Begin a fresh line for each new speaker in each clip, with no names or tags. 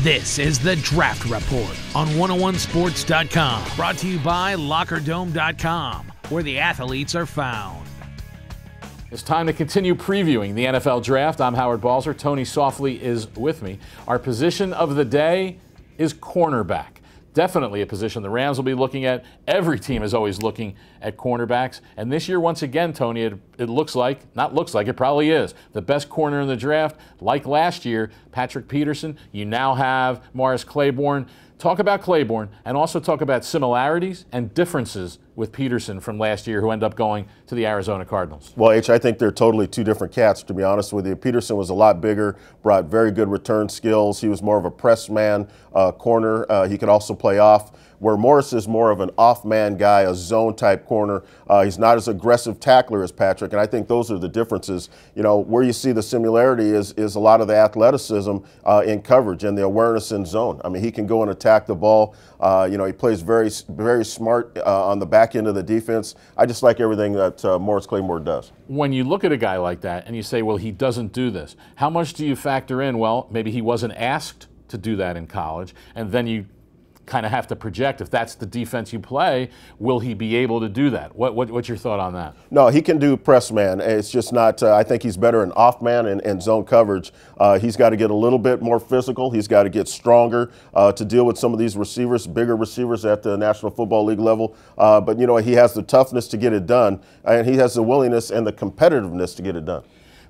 This is the Draft Report on 101sports.com, brought to you by LockerDome.com, where the athletes are found.
It's time to continue previewing the NFL Draft. I'm Howard Balzer. Tony Softly is with me. Our position of the day is cornerback. Definitely a position the Rams will be looking at. Every team is always looking at cornerbacks. And this year, once again, Tony, it looks like, it probably is, the best corner in the draft. Like last year, Patrick Peterson. You now have Morris Claiborne. Talk about Claiborne and also talk about similarities and differences with Peterson from last year, who ended up going to the Arizona Cardinals.
Well, I think they're totally two different cats, to be honest with you. Peterson was a lot bigger, brought very good return skills. He was more of a press man corner. He could also play off, where Morris is more of an off-man guy, a zone-type corner. He's not as aggressive tackler as Patrick, and I think those are the differences. You know, where you see the similarity is a lot of the athleticism in coverage and the awareness in zone. I mean, he can go and attack the ball. You know, he plays very, very smart on the back end of the defense. I just like everything that Morris Claiborne does.
When you look at a guy like that and you say, well, he doesn't do this, how much do you factor in, well, maybe he wasn't asked to do that in college, and then you kind of have to project, if that's the defense you play, will he be able to do that? What's your thought on that?
No, he can do press man. It's just not, I think he's better in off man and zone coverage. He's got to get a little bit more physical. He's got to get stronger to deal with some of these receivers, bigger receivers at the National Football League level. But, you know, he has the toughness to get it done, and he has the willingness and the competitiveness to get it done.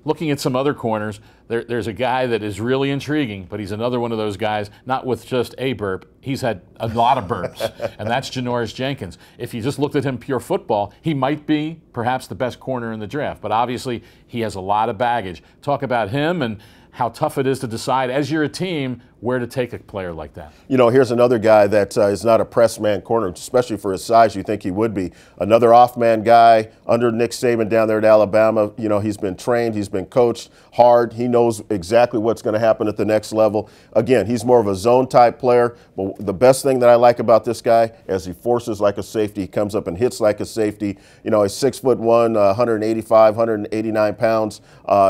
Looking at some other corners, there's a guy that is really intriguing, but he's another one of those guys, not with just a burp. He's had a lot of burps, and that's Janoris Jenkins. If you just looked at him pure football, he might be perhaps the best corner in the draft, but obviously he has a lot of baggage. Talk about him and how tough it is to decide, as you're a team, where to take a player like that. You
know, here's another guy that is not a press man corner, especially for his size. You think he would be. Another off-man guy under Nick Saban down there at Alabama. You know, he's been trained, he's been coached hard. He knows exactly what's going to happen at the next level. Again, he's more of a zone-type player, but the best thing that I like about this guy is he forces like a safety. He comes up and hits like a safety. You know, he's 6'1", 185, 189 pounds.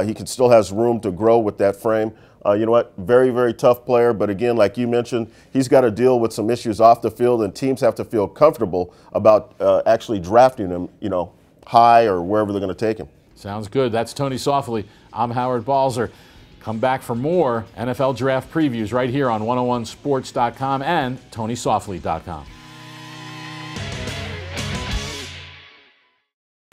He still has room to grow with that frame. You know what? Very, very tough player. But again, like you mentioned, he's got to deal with some issues off the field, and teams have to feel comfortable about actually drafting him, you know, high or wherever they're going to take him.
Sounds good. That's Tony Softly. I'm Howard Balzer. Come back for more NFL Draft previews right here on 101sports.com and TonySoftly.com.